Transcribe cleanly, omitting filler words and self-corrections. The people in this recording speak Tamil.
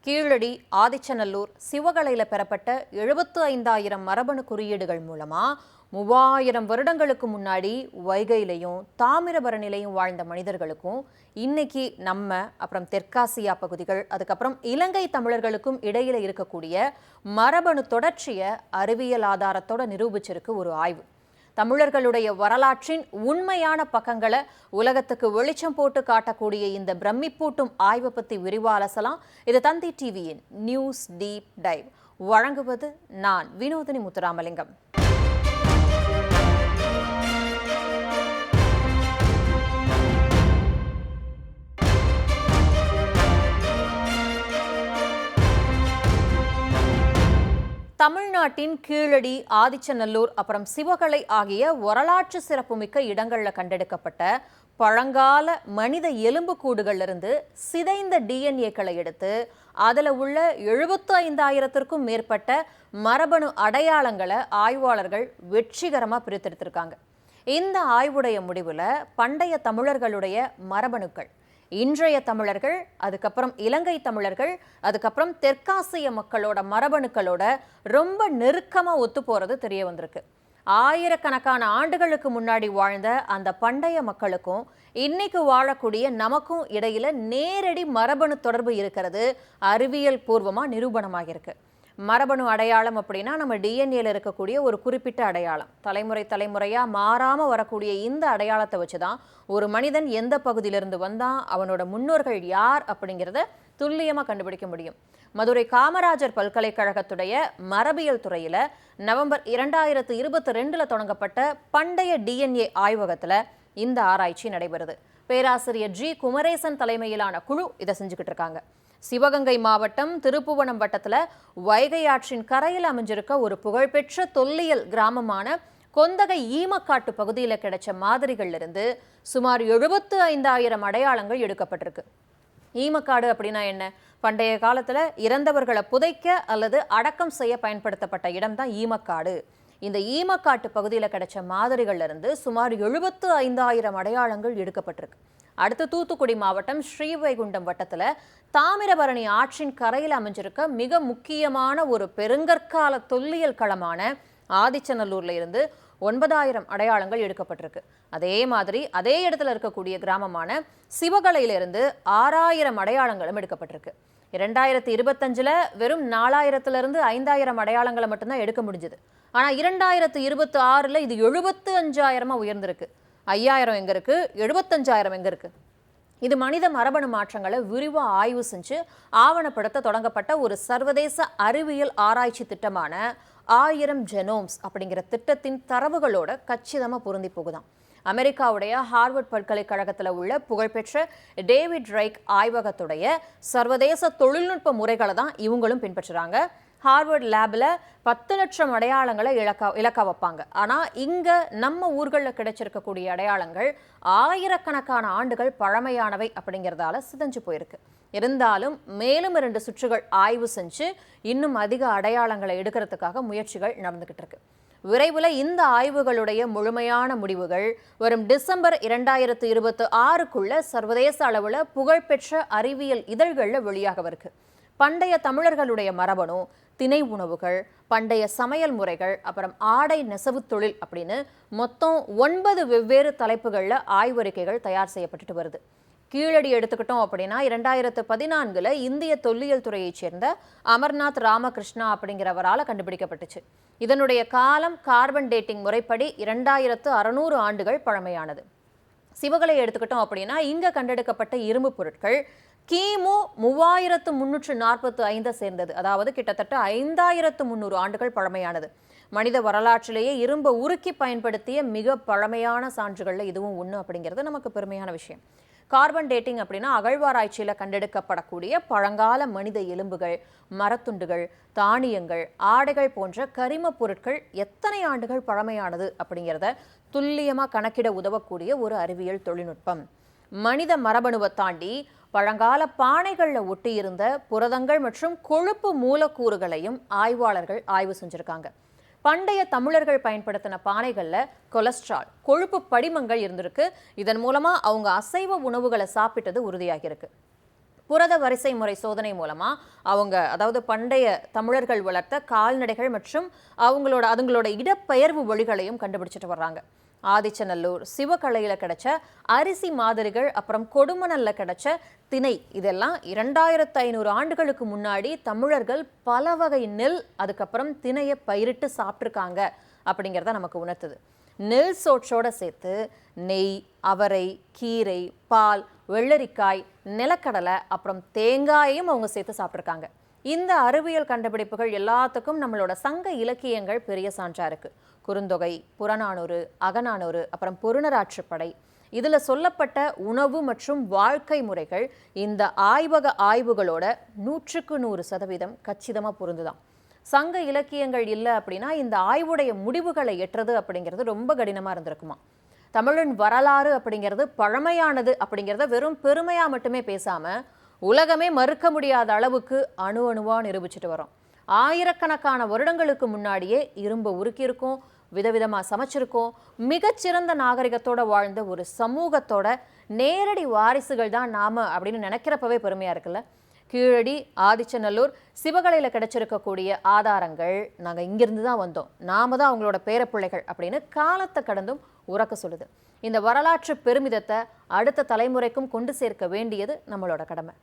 கீழடி, ஆதிச்சநல்லூர், சிவகலையில் பெறப்பட்ட 75,000 மரபணு குறியீடுகள் மூலமா 3000 வருடங்களுக்கு முன்னாடி வைகையிலையும் தாமிரபரணிலையும் வாழ்ந்த மனிதர்களுக்கும் இன்னைக்கு நம்ம அப்புறம் தெற்காசியா பகுதிகள் அதுக்கப்புறம் இலங்கை தமிழர்களுக்கும் இடையில இருக்கக்கூடிய மரபணு தொடர்ச்சியை அறிவியல் ஆதாரத்தோட நிரூபிச்சிருக்கு ஒரு ஆய்வு. தமிழர்களுடைய வரலாற்றின் உண்மையான பக்கங்களை உலகத்துக்கு வெளிச்சம் போட்டு காட்டக்கூடிய இந்த பிரமிப்பூட்டும் ஆய்வை பற்றி விரிவாக அலசலாம். இது தந்தி டிவியின் நியூஸ் டீப் டைவ். வழங்குவது நான் வினோதினி முத்துராமலிங்கம். தமிழ்நாட்டின் கீழடி, ஆதிச்சநல்லூர் அப்புறம் சிவகலை ஆகிய வரலாற்று சிறப்புமிக்க இடங்களில் கண்டெடுக்கப்பட்ட பழங்கால மனித எலும்புக்கூடுகளிலிருந்து சிதைந்த டிஎன்ஏக்களை எடுத்து அதில் உள்ள 75,000த்திற்கும் மேற்பட்ட மரபணு அடையாளங்களை ஆய்வாளர்கள் வெற்றிகரமாக பிரித்தெடுத்திருக்காங்க. இந்த ஆய்வுடைய முடிவில் பண்டைய தமிழர்களுடைய மரபணுக்கள், இன்றைய தமிழர்கள், அதுக்கப்புறம் இலங்கை தமிழர்கள், அதுக்கப்புறம் தெற்காசிய மக்களோட மரபணுக்களோட ரொம்ப நெருக்கமாக ஒத்து போகிறது தெரிய வந்திருக்கு. ஆயிரக்கணக்கான ஆண்டுகளுக்கு முன்னாடி வாழ்ந்த அந்த பண்டைய மக்களுக்கும் இன்னைக்கு வாழக்கூடிய நமக்கும் இடையில நேரடி மரபணு தொடர்பு இருக்கிறது அறிவியல் பூர்வமாக நிரூபணமாகிருக்கு. மரபணு அடையாளம் அப்படின்னா நம்ம டிஎன்ஏல இருக்கக்கூடிய ஒரு குறிப்பிட்ட அடையாளம், தலைமுறையாக மாறாமல் வரக்கூடிய இந்த அடையாளத்தை வச்சு தான் ஒரு மனிதன் எந்த பகுதியிலிருந்து வந்தான், அவனோட முன்னோர்கள் யார் அப்படிங்கிறத துல்லியமாக கண்டுபிடிக்க முடியும். மதுரை காமராஜர் பல்கலைக்கழகத்துடைய மரபியல் துறையில் நவம்பர் 2022 தொடங்கப்பட்ட பண்டைய டிஎன்ஏ ஆய்வகத்தில் இந்த ஆராய்ச்சி நடைபெறுது. பேராசிரியர் ஜி குமரேசன் தலைமையிலான குழு இதை செஞ்சுக்கிட்டு இருக்காங்க. சிவகங்கை மாவட்டம் திருப்புவனம் வட்டத்தில் வைகை ஆற்றின் கரையில் அமைஞ்சிருக்க ஒரு புகழ்பெற்ற தொல்லியல் கிராமமான கொந்தகை ஈமக்காட்டு பகுதியில் கிடைச்ச மாதிரிகள்ல இருந்து சுமார் 75,000 அடையாளங்கள் எடுக்கப்பட்டிருக்கு. ஈமக்காடு அப்படின்னா என்ன? பண்டைய காலத்தில் இறந்தவர்களை புதைக்க அல்லது அடக்கம் செய்ய பயன்படுத்தப்பட்ட இடம் தான் ஈமக்காடு. இந்த ஈமக்காட்டு பகுதியில் கிடைச்ச மாதிரிகள்ல இருந்து சுமார் 75,000 அடையாளங்கள் எடுக்கப்பட்டிருக்கு. அடுத்து தூத்துக்குடி மாவட்டம் ஸ்ரீவைகுண்டம் வட்டத்தில் தாமிரபரணி ஆற்றின் கரையில் அமைஞ்சிருக்க மிக முக்கியமான ஒரு பெருங்கற்கால தொல்லியல் களமான ஆதிச்சநல்லூர்ல இருந்து 9,000 அடையாளங்கள் எடுக்கப்பட்டிருக்கு. அதே மாதிரி அதே இடத்துல இருக்கக்கூடிய கிராமமான சிவகலையிலிருந்து 6,000 அடையாளங்களும் எடுக்கப்பட்டிருக்கு. 2025 வெறும் 4,000 5,000 அடையாளங்களை மட்டும்தான் எடுக்க முடிஞ்சது. ஆனால் 2026 இது 75,000 உயர்ந்திருக்கு. 5,000 எங்க இருக்கு, 75,000 எங்க இருக்கு? இது மனித மரபணு மாற்றங்களை விரிவாக ஆய்வு செஞ்சு ஆவணப்படுத்த தொடங்கப்பட்ட ஒரு சர்வதேச அறிவியல் ஆராய்ச்சி திட்டமான 1000 ஜெனோம்ஸ் அப்படிங்கிற திட்டத்தின் தரவுகளோட கச்சிதமாக பொருந்தி போகுதாம். அமெரிக்காவுடைய ஹார்வர்ட் பல்கலைக்கழகத்தில் உள்ள புகழ்பெற்ற டேவிட் ரைக் ஆய்வகத்துடைய சர்வதேச தொழில்நுட்ப முறைகளை தான் இவங்களும் பின்பற்றுறாங்க. ஹார்வர்ட் லேபில் 10 லட்சம் அடையாளங்களை இலக்க வைப்பாங்க. ஆனால் இங்கே நம்ம ஊர்களில் கிடைச்சிருக்கக்கூடிய அடையாளங்கள் ஆயிரக்கணக்கான ஆண்டுகள் பழமையானவை அப்படிங்கிறதால சிதைஞ்சு போயிருக்கு. இருந்தாலும் மேலும் 2 சுற்றுகள் ஆய்வு செஞ்சு இன்னும் அதிக அடையாளங்களை எடுக்கிறதுக்காக முயற்சிகள் நடந்துகிட்டு இருக்கு. விரைவில் இந்த ஆய்வுகளுடைய முழுமையான முடிவுகள் வரும் டிசம்பர் 2026க்குள்ள சர்வதேச அளவில் புகழ்பெற்ற அறிவியல் இதழ்களில் வெளியாகவிருக்கு. பண்டைய தமிழர்களுடைய மரபணு, திணை உணவுகள், பண்டைய சமையல் முறைகள், அப்புறம் ஆடை நெசவு தொழில் அப்படின்னு மொத்தம் 9 வெவ்வேறு தலைப்புகளில் ஆய்வறிக்கைகள் தயார் செய்யப்பட்டுட்டு வருது. கீழடி எடுத்துக்கிட்டோம் அப்படின்னா 2014 இந்திய தொல்லியல் துறையைச் சேர்ந்த அமர்நாத் ராமகிருஷ்ணா அப்படிங்கிறவரால் கண்டுபிடிக்கப்பட்டுச்சு. இதனுடைய காலம் கார்பன் டேட்டிங் முறைப்படி 2600 ஆண்டுகள் பழமையானது. சிவகலை எடுத்துக்கிட்டோம் அப்படின்னா இங்கே கண்டெடுக்கப்பட்ட இரும்பு பொருட்கள் கிமு 3345 சேர்ந்தது. அதாவது கிட்டத்தட்ட 5300 ஆண்டுகள் பழமையானது. மனித வரலாற்றிலேயே இரும்பை உருக்கி பயன்படுத்திய மிக பழமையான சான்றுகளில் இதுவும் ஒன்று அப்படிங்கிறது நமக்கு பெருமையான விஷயம். கார்பன் டேட்டிங் அப்படின்னா அகழ்வாராய்ச்சியில் கண்டெடுக்கப்படக்கூடிய பழங்கால மனித எலும்புகள், மரத்துண்டுகள், தானியங்கள், ஆடைகள் போன்ற கரிம பொருட்கள் எத்தனை ஆண்டுகள் பழமையானது அப்படிங்கிறத துல்லியமாக கணக்கிட உதவக்கூடிய ஒரு அறிவியல் தொழில்நுட்பம். மனித மரபணுவை தாண்டி பழங்கால பானைகளில் ஒட்டியிருந்த புரதங்கள் மற்றும் கொழுப்பு மூலக்கூறுகளையும் ஆய்வாளர்கள் ஆய்வு செஞ்சுருக்காங்க. பண்டைய தமிழர்கள் பயன்படுத்தின பானைகளில் கொலஸ்ட்ரால், கொழுப்பு படிமங்கள் இருந்திருக்கு. இதன் மூலமாக அவங்க அசைவ உணவுகளை சாப்பிட்டது உறுதியாகியிருக்கு. புரத வரிசை முறை சோதனை மூலமா அவங்க அதாவது பண்டைய தமிழர்கள் வளர்த்த கால்நடைகள் மற்றும் அதுங்களோட இடப்பெயர்வு வழிகளையும் கண்டுபிடிச்சிட்டு வர்றாங்க. ஆதிச்சநல்லூர், சிவகலையில கிடைச்ச அரிசி மாதிரிகள், அப்புறம் கொடுமணல்ல கிடைச்ச திணை, இதெல்லாம் 2500 ஆண்டுகளுக்கு முன்னாடி தமிழர்கள் பல வகை நெல் அதுக்கப்புறம் திணையை பயிரிட்டு சாப்பிட்ருக்காங்க அப்படிங்கிறத நமக்கு உணர்த்துது. நெல் சோற்றோட சேர்த்து நெய், அவரை, கீரை, பால், வெள்ளரிக்காய், நிலக்கடலை, அப்புறம் தேங்காயையும் அவங்க சேர்த்து சாப்பிட்ருக்காங்க. இந்த அறிவியல் கண்டுபிடிப்புகள் எல்லாத்துக்கும் நம்மளோட சங்க இலக்கியங்கள் பெரிய சான்றா இருக்கு. குறுந்தொகை, புறநானூறு, அகநானூறு, அப்புறம் பொருணராற்றுப்படை, இதுல சொல்லப்பட்ட உணவு மற்றும் வாழ்க்கை முறைகள் இந்த ஆய்வக ஆய்வுகளோட 100% கச்சிதமா பொருந்துதான். சங்க இலக்கியங்கள் இல்லை அப்படின்னா இந்த ஆய்வுடைய முடிவுகளை எட்டுறது அப்படிங்கிறது ரொம்ப கடினமா இருந்திருக்குமா. தமிழின் வரலாறு அப்படிங்கிறது பழமையானது அப்படிங்கிறத வெறும் பெருமையா மட்டுமே பேசாம உலகமே மறுக்க முடியாத அளவுக்கு அணு அணுவா நிரூபிச்சுட்டு வரோம். ஆயிரக்கணக்கான வருடங்களுக்கு முன்னாடியே இரும்பை உருக்கியிருக்கோம், விதவிதமா சமைச்சிருக்கோம். மிகச்சிறந்த நாகரிகத்தோட வாழ்ந்த ஒரு சமூகத்தோட நேரடி வாரிசுகள் தான் நாம அப்படின்னு நினைக்கிறப்பவே பெருமையா இருக்குல்ல. கீழடி, ஆதிச்சநல்லூர், சிவகலையில் கிடைச்சிருக்கக்கூடிய ஆதாரங்கள் நாங்கள் இங்கிருந்து தான் வந்தோம், நாம தான் அவங்களோட பேரப்பிள்ளைகள் அப்படின்னு காலத்தை கடந்தும் உறக்க சொல்லுது. இந்த வரலாற்று பெருமிதத்தை அடுத்த தலைமுறைக்கும் கொண்டு சேர்க்க வேண்டியது நம்மளோட கடமை.